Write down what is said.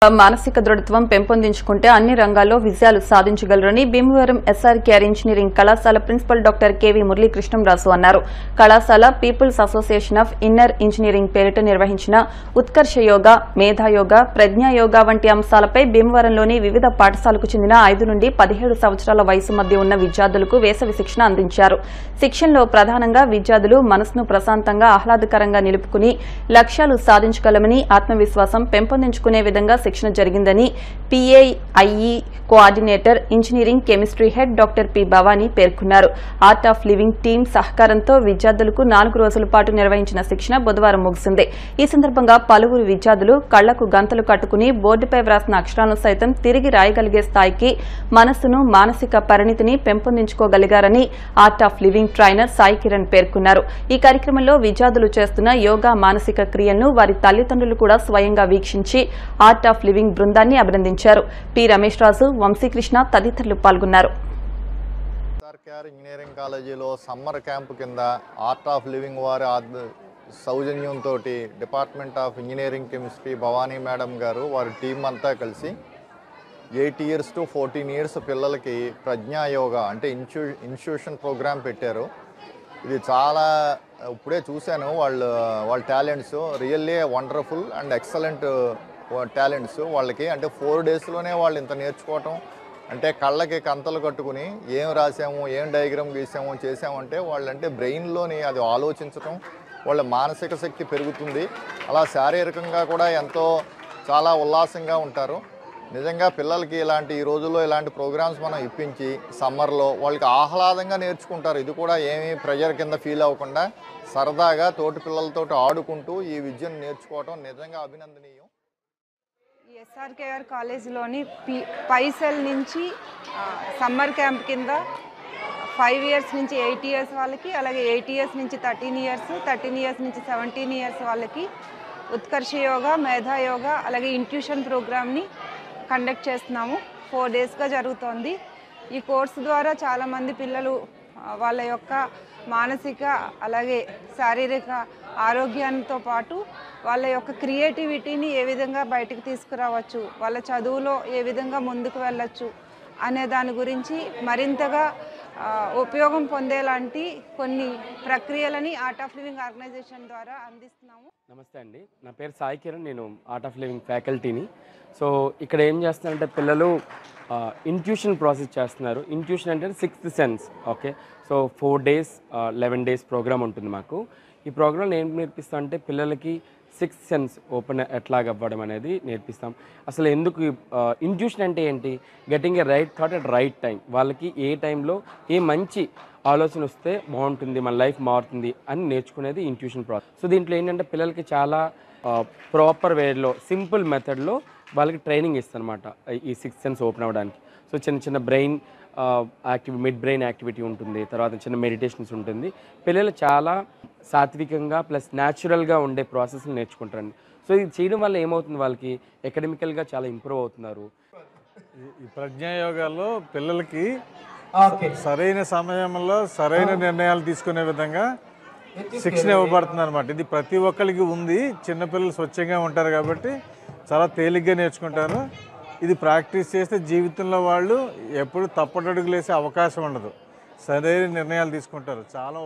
మానసిక దృఢత్వం పెంపొందించుకుంటే అన్ని రంగాల్లో విజయాలు సాధించగలరని భీమవరం ఎస్ఆర్కేఆర్ ఇంజనీరింగ్ కళాశాల ప్రిన్సిపల్ డాక్టర్ కెవి మురళీకృష్ణంరాజు అన్నారు. కళాశాల people's association of inner engineering పేరిట నిర్వహించిన ఉత్కర్ష యోగా, మేధాయోగా, ప్రజ్ఞాయోగా వంటి అంశాలపై భీమవరంలోని వివిధ పాఠశాలకు చెందిన 5 నుండి 17 సంవత్సరాల వయసు మధ్య ఉన్న విద్యార్థులకు వేసవి శిక్షణ అందించారు. శిక్షణలో ప్రధానంగా విద్యార్థులు మనసును ప్రశాంతంగా, ఆహ్లాదకరంగా నిలుపుకుని లక్ష్యాలు సాధించగలమని, ఆత్మవిశ్వాసం పెంపొందించుకునే విధంగా శిక్షణ జరిగిందని PAIE coordinator, engineering chemistry head doctor P Bhavani పేర్కొన్నారు. ఆర్ట్ ఆఫ్ లివింగ్ టీం సహకారంతో విద్యార్థులకు 4 రోజుల పాటు నిర్వహించిన శిక్షణ బుధవారం ముగిసింది. ఈ సందర్భంగా పలువురు విద్యార్థులు కళ్లకు గంతలు కట్టుకుని బోర్డుపై వ్రాసిన అక్షరాలను సైతం తిరిగి రాయగలిగే స్థాయికి మనసును, మానసిక పరిణితిని పెంపొందించుకోగలిగారని art of living trainer Sai Kiran పేర్కొన్నారు. ఈ కార్యక్రమంలో విద్యార్థులు చేస్తున్న యోగా, మానసిక క్రియలను వారి తల్లిదండ్రులు కూడా స్వయంగా వీక్షించి ఆర్ట్ ఆఫ్ లివింగ్ బృందాన్ని అభినందించారు. పి రమేష్ రాజు, వంశీకృష్ణ తదితరులు పాల్గొన్నారు. ఎస్ఆర్కేఆర్ ఇంజనీరింగ్ కాలేజీలో సమ్మర్ క్యాంపు కింద ఆర్ట్ ఆఫ్ లివింగ్ వారి సౌజన్యంతో department of engineering chemistry Bhavani madam గారు వారి టీం అంతా కలిసి 8 years to 14 years పిల్లలకి ప్రజ్ఞాయోగా అంటే ఇన్స్టిట్యూషన్ ప్రోగ్రామ్ పెట్టారు. ఇది చాలా ఇప్పుడే చూశాను. వాళ్ళ talents really wonderful and excellent talents వాళ్ళకి. అంటే 4 daysలోనే వాళ్ళు ఇంత నేర్చుకోవటం అంటే కళ్ళకి కంతలు కట్టుకుని ఏం రాసాము, ఏం డయాగ్రామ్ గీసాము, చేసామంటే వాళ్ళంటే బ్రెయిన్లోని అది ఆలోచించటం, వాళ్ళ మానసిక శక్తి పెరుగుతుంది. అలా శారీరకంగా కూడా ఎంతో చాలా ఉల్లాసంగా ఉంటారు. నిజంగా పిల్లలకి ఈ రోజుల్లో ఇలాంటి ప్రోగ్రామ్స్ మనం ఇప్పించి సమ్మర్లో వాళ్ళకి ఆహ్లాదంగా నేర్చుకుంటారు. ఇది కూడా ఏమీ ప్రెజర్ కింద ఫీల్ అవ్వకుండా సరదాగా తోటి పిల్లలతో ఆడుకుంటూ ఈ విద్యను నేర్చుకోవటం నిజంగా అభినందనీయం. ఎస్ఆర్కేఆర్ కాలేజీలోని పైసెల్ నుంచి సమ్మర్ క్యాంప్ కింద 5 years నుంచి 8 years వాళ్ళకి, అలాగే 8 years నుంచి 13 years, 13 years నుంచి 17 years వాళ్ళకి ఉత్కర్ష యోగా, మేధా యోగా, అలాగే ఇంట్యూషన్ ప్రోగ్రామ్ని కండక్ట్ చేస్తున్నాము. 4 daysగా జరుగుతోంది. ఈ కోర్సు ద్వారా చాలామంది పిల్లలు వాళ్ళ యొక్క మానసిక అలాగే శారీరక ఆరోగ్యంతో పాటు వాళ్ళ యొక్క క్రియేటివిటీని ఏ విధంగా బయటకు తీసుకురావచ్చు, వాళ్ళ చదువులో ఏ విధంగా ముందుకు వెళ్ళచ్చు అనే దాని గురించి మరింతగా ఉపయోగం పొందేలాంటి కొన్ని ప్రక్రియలని ఆర్ట్ ఆఫ్ లివింగ్ ఆర్గనైజేషన్ ద్వారా అందిస్తున్నాము. నమస్తే అండి, నా పేరు సాయి కిరణ్, నేను ఆర్ట్ ఆఫ్ లివింగ్ ఫ్యాకల్టీని. సో ఇక్కడ ఏం చేస్తున్నారంటే పిల్లలు ఇంట్యూషన్ ప్రాసెస్ చేస్తున్నారు. ఇంట్యూషన్ అంటే 6th sense. Okay, so 4 days 11 days programme ఉంటుంది మాకు. ఈ ప్రోగ్రామ్ ఏం నేర్పిస్తాం అంటే పిల్లలకి 6th sense ఓపెన్ ఎట్లాగ అవ్వడం అనేది నేర్పిస్తాం. అసలు ఎందుకు ఇంట్యూషన్ అంటే ఏంటి, getting a right thought at right time. వాళ్ళకి ఏ టైంలో ఏ మంచి ఆలోచన వస్తే బాగుంటుంది, మన లైఫ్ మారుతుంది అని నేర్చుకునేది ఇంట్యూషన్ ప్రాసెస్. సో దీంట్లో ఏంటంటే పిల్లలకి చాలా ప్రాపర్ వేలో, సింపుల్ మెథడ్లో వాళ్ళకి ట్రైనింగ్ ఇస్తాను అనమాట ఈ 6th sense ఓపెన్ అవ్వడానికి. సో చిన్న బ్రెయిన్ మిడ్ బ్రెయిన్ యాక్టివిటీ ఉంటుంది, తర్వాత చిన్న మెడిటేషన్స్ ఉంటుంది. పిల్లలు చాలా సాత్వికంగా ప్లస్ న్యాచురల్గా ఉండే ప్రాసెస్ని నేర్చుకుంటారండి. సో ఇది చేయడం వల్ల ఏమవుతుంది, వాళ్ళకి ఎకడమికల్గా చాలా ఇంప్రూవ్ అవుతున్నారు. ఈ ప్రజ్ఞాయోగాల్లో పిల్లలకి సరైన సమయంలో సరైన నిర్ణయాలు తీసుకునే విధంగా శిక్షణ ఇవ్వబడుతుంది అనమాట. ఇది ప్రతి ఒక్కరికి ఉంది. చిన్నపిల్లలు స్వచ్ఛంగా ఉంటారు కాబట్టి చాలా తేలిగ్గా నేర్చుకుంటారు. ఇది ప్రాక్టీస్ చేస్తే జీవితంలో వాళ్ళు ఎప్పుడు తప్పటడుగులు వేసే అవకాశం ఉండదు, సరైన నిర్ణయాలు తీసుకుంటారు. చాలా